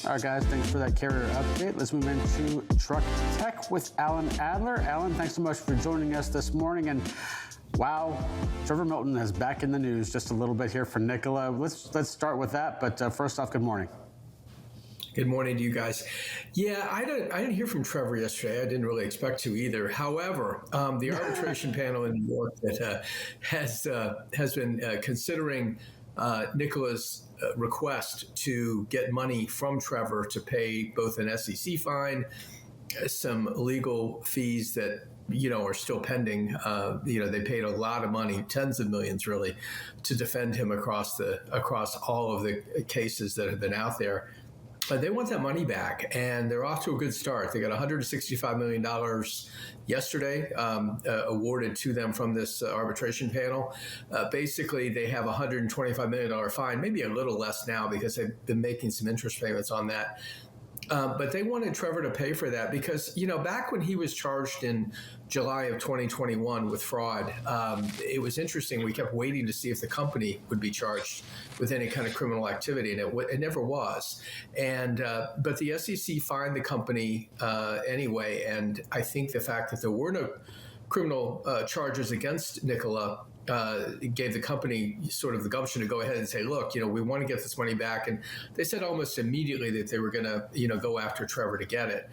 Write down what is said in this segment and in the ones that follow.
All right, guys, thanks for that carrier update. Let's move into Truck Tech with Alan Adler. Alan, thanks so much for joining us this morning. And wow, Trevor Milton is back in the news just a little bit here for Nikola. Let's start with that. But first off, good morning. Good morning to you guys. Yeah, I didn't hear from Trevor yesterday. I didn't really expect to either. However, the arbitration panel in New York that has been considering Nikola's request to get money from Trevor to pay both an SEC fine, some legal fees that are still pending. They paid a lot of money, tens of millions really, to defend him across all of the cases that have been out there. They want that money back, and they're off to a good start. They got $165 million yesterday awarded to them from this arbitration panel. Basically, they have a $125 million fine, maybe a little less now because they've been making some interest payments on that. But they wanted Trevor to pay for that because, back when he was charged in July of 2021 with fraud, it was interesting. We kept waiting to see if the company would be charged with any kind of criminal activity, and it never was. And but the SEC fined the company anyway, and I think the fact that there were no criminal charges against Nikola gave the company sort of the gumption to go ahead and say, look, we want to get this money back. And they said almost immediately that they were going to, go after Trevor to get it.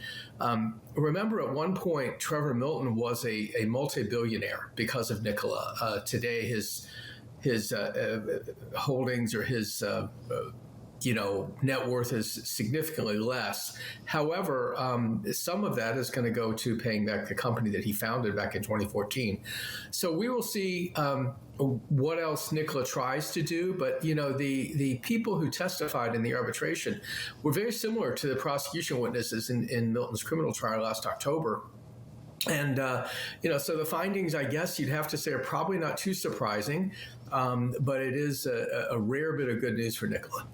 Remember, at one point, Trevor Milton was a multi-billionaire because of Nikola. Today, his holdings or his net worth is significantly less. However, some of that is going to go to paying back the company that he founded back in 2014. So we will see what else Nikola tries to do. But, the people who testified in the arbitration were very similar to the prosecution witnesses in Milton's criminal trial last October. And, so the findings, I guess you'd have to say, are probably not too surprising, but it is a rare bit of good news for Nikola.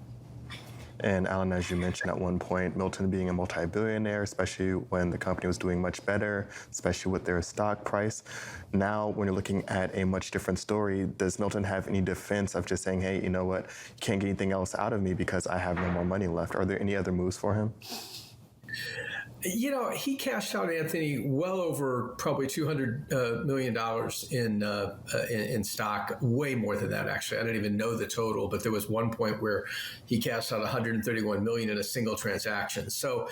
And Alan, as you mentioned at one point, Milton being a multi-billionaire, especially when the company was doing much better, especially with their stock price. Now, when you're looking at a much different story, does Milton have any defense of just saying, hey, you know what, you can't get anything else out of me because I have no more money left? Are there any other moves for him? He cashed out, Anthony, well over probably $200 million in stock, way more than that, actually. I don't even know the total, but there was one point where he cashed out $131 million in a single transaction. So,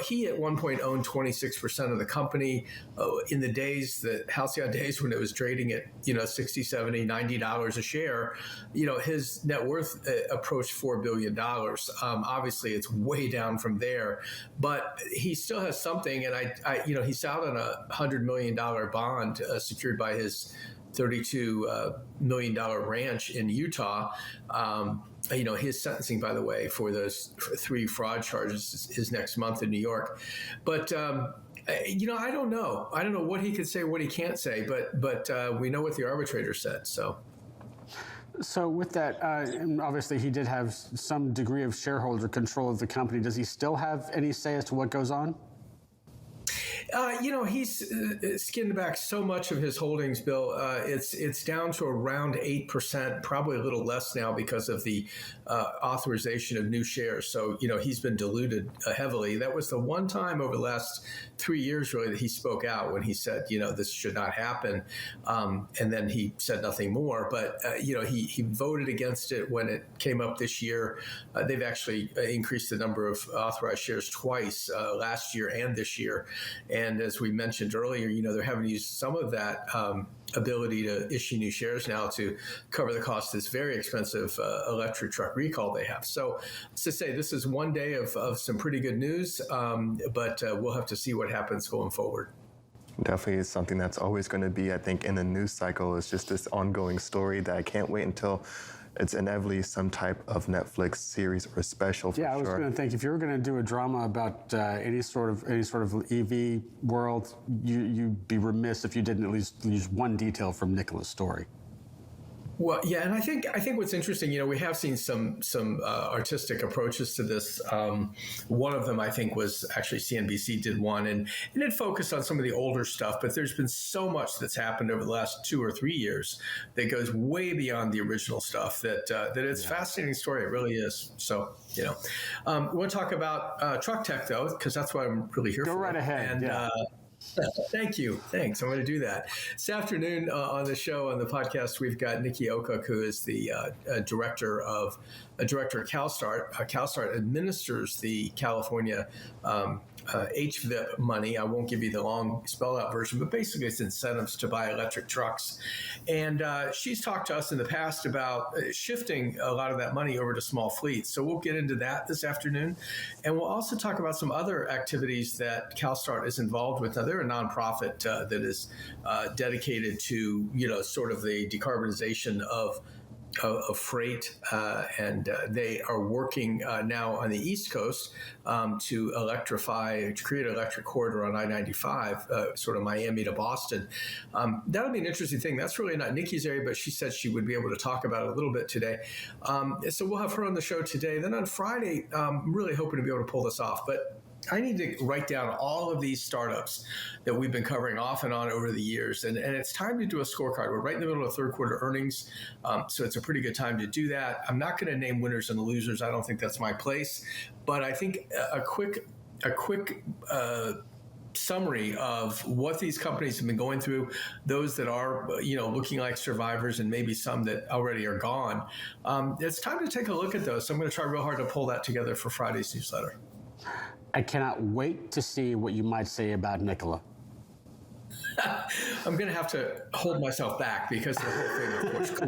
he at one point owned 26% of the company. In the halcyon days when it was trading at, $60, $70, $90 a share, his net worth approached $4 billion. Obviously, it's way down from there, but he still has something, and he's out on a $100 million bond secured by his $32 million ranch in Utah. His sentencing, by the way, for those 3 fraud charges is next month in New York. But I don't know. I don't know what he could say, what he can't say, but we know what the arbitrator said. So with that, and obviously he did have some degree of shareholder control of the company. Does he still have any say as to what goes on? He's skinned back so much of his holdings, Bill. It's down to around 8%, probably a little less now because of the authorization of new shares. So, he's been diluted heavily. That was the one time over the last 3 years, really, that he spoke out when he said, this should not happen. And then he said nothing more. But, he voted against it when it came up this year. They've actually increased the number of authorized shares twice, last year and this year. And as we mentioned earlier, they're having to use some of that ability to issue new shares now to cover the cost of this very expensive electric truck recall they have. So to say, this is one day of some pretty good news, but we'll have to see what happens going forward. Definitely is something that's always going to be, I think, in the news cycle. It's just this ongoing story that I can't wait until it's inevitably some type of Netflix series or special. Yeah, I was going to think if you were going to do a drama about any sort of EV world, you'd be remiss if you didn't at least use one detail from Nikola's story. Well, yeah, and I think what's interesting, we have seen some artistic approaches to this. One of them, I think, was actually CNBC did one, and it focused on some of the older stuff. But there's been so much that's happened over the last 2 or 3 years that goes way beyond the original stuff. That it's a fascinating story. It really is. So we want to talk about truck tech though, because that's what I'm really here for. Go right ahead. And, Thank you. Thanks. I'm going to do that. This afternoon on the show, on the podcast, we've got Nikki Okuk, who is the director of CalStart. CalStart administers the California HVIP money. I won't give you the long spell out version, but basically it's incentives to buy electric trucks. And she's talked to us in the past about shifting a lot of that money over to small fleets. So we'll get into that this afternoon. And we'll also talk about some other activities that CalStart is involved with. Now, they're a nonprofit that is dedicated to, sort of the decarbonization of freight, and they are working now on the East Coast to create an electric corridor on I-95, sort of Miami to Boston. That'll be an interesting thing. That's really not Nikki's area, but she said she would be able to talk about it a little bit today. So we'll have her on the show today. Then on Friday, I'm really hoping to be able to pull this off. But I need to write down all of these startups that we've been covering off and on over the years. And it's time to do a scorecard. We're right in the middle of third quarter earnings, so it's a pretty good time to do that. I'm not going to name winners and losers. I don't think that's my place. But I think a quick summary of what these companies have been going through, those that are, looking like survivors and maybe some that already are gone. It's time to take a look at those. So I'm going to try real hard to pull that together for Friday's newsletter. I cannot wait to see what you might say about Nikola. I'm going to have to hold myself back because the whole thing, of course,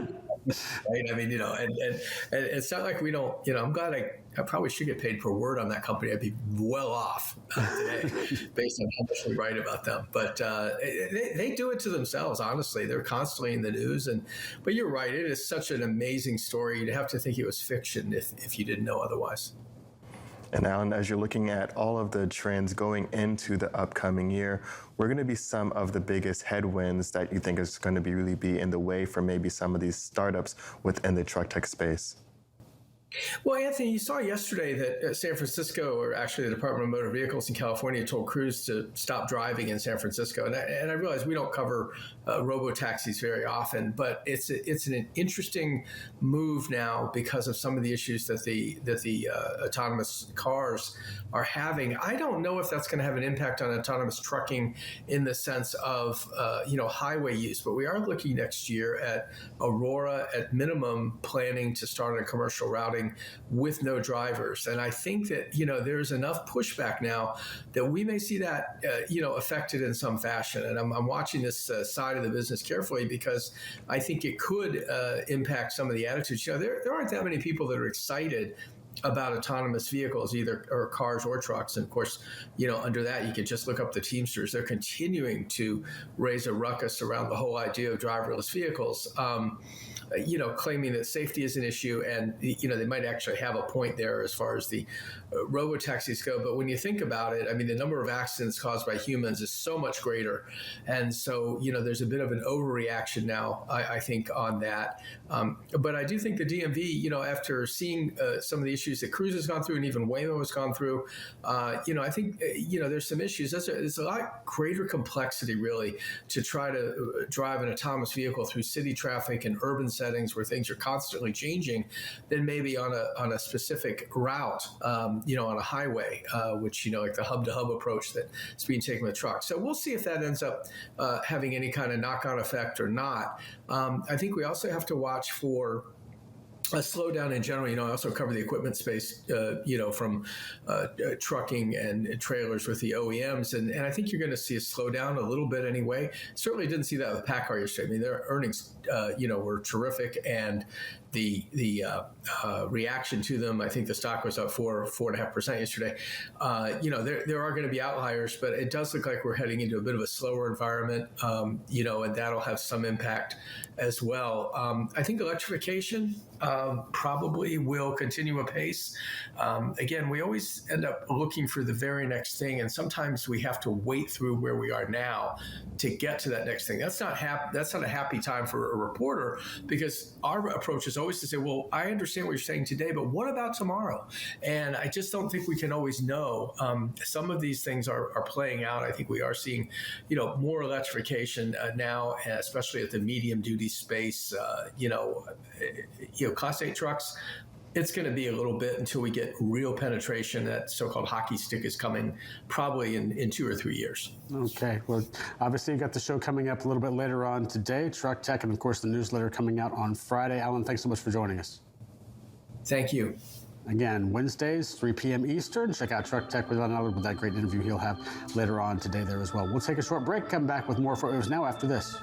right? I mean, and it's not like we don't, I'm glad I probably should get paid per word on that company. I'd be well off today based on how much we write about them. But they do it to themselves, honestly. They're constantly in the news. But you're right. It is such an amazing story. You'd have to think it was fiction if you didn't know otherwise. And Alan, as you're looking at all of the trends going into the upcoming year, we're going to be some of the biggest headwinds that you think is going to really be in the way for maybe some of these startups within the truck tech space? Well, Anthony, you saw yesterday that San Francisco, or actually the Department of Motor Vehicles in California, told crews to stop driving in San Francisco. And I realize we don't cover robo-taxis very often, but it's an interesting move now because of some of the issues that the autonomous cars are having. I don't know if that's going to have an impact on autonomous trucking in the sense of highway use, but we are looking next year at Aurora, at minimum, planning to start on commercial routing with no drivers. And I think that, there's enough pushback now that we may see that, affected in some fashion. And I'm watching this side of the business carefully because I think it could impact some of the attitudes. There aren't that many people that are excited about autonomous vehicles, either or cars or trucks. And of course, under that, you could just look up the Teamsters. They're continuing to raise a ruckus around the whole idea of driverless vehicles. Claiming that safety is an issue, and they might actually have a point there as far as the robo-taxis go. But when you think about it, I mean, the number of accidents caused by humans is so much greater, and so there's a bit of an overreaction now, I think, on that. But I do think the DMV, after seeing some of the issues that Cruise has gone through, and even Waymo has gone through, I think there's some issues. There's a lot greater complexity, really, to try to drive an autonomous vehicle through city traffic and urban settings where things are constantly changing than maybe on a specific route, on a highway, which, like the hub-to-hub approach that's being taken with trucks. So we'll see if that ends up having any kind of knock-on effect or not. I think we also have to watch for a slowdown in general. I also cover the equipment space, from trucking and trailers with the OEMs. And I think you're going to see a slowdown a little bit anyway. Certainly didn't see that with PACCAR yesterday. I mean, their earnings, were terrific. And the reaction to them, I think the stock was up 4.5% yesterday. There are going to be outliers, but it does look like we're heading into a bit of a slower environment, and that'll have some impact as well. I think electrification, probably will continue apace. Again, we always end up looking for the very next thing, and sometimes we have to wait through where we are now to get to that next thing. That's not a happy time for a reporter, because our approach is always to say, well, I understand what you're saying today, but what about tomorrow? And I just don't think we can always know. Some of these things are playing out. I think we are seeing, more electrification now, especially at the medium duty space. Class 8 trucks, it's going to be a little bit until we get real penetration. That so-called hockey stick is coming probably in 2 or 3 years. Okay. Well, obviously, you got the show coming up a little bit later on today, Truck Tech, and of course, the newsletter coming out on Friday. Alan, thanks so much for joining us. Thank you. Again, Wednesdays, 3 p.m. Eastern. Check out Truck Tech with Alan Adler with that great interview he'll have later on today there as well. We'll take a short break, come back with more for It Was Now after this.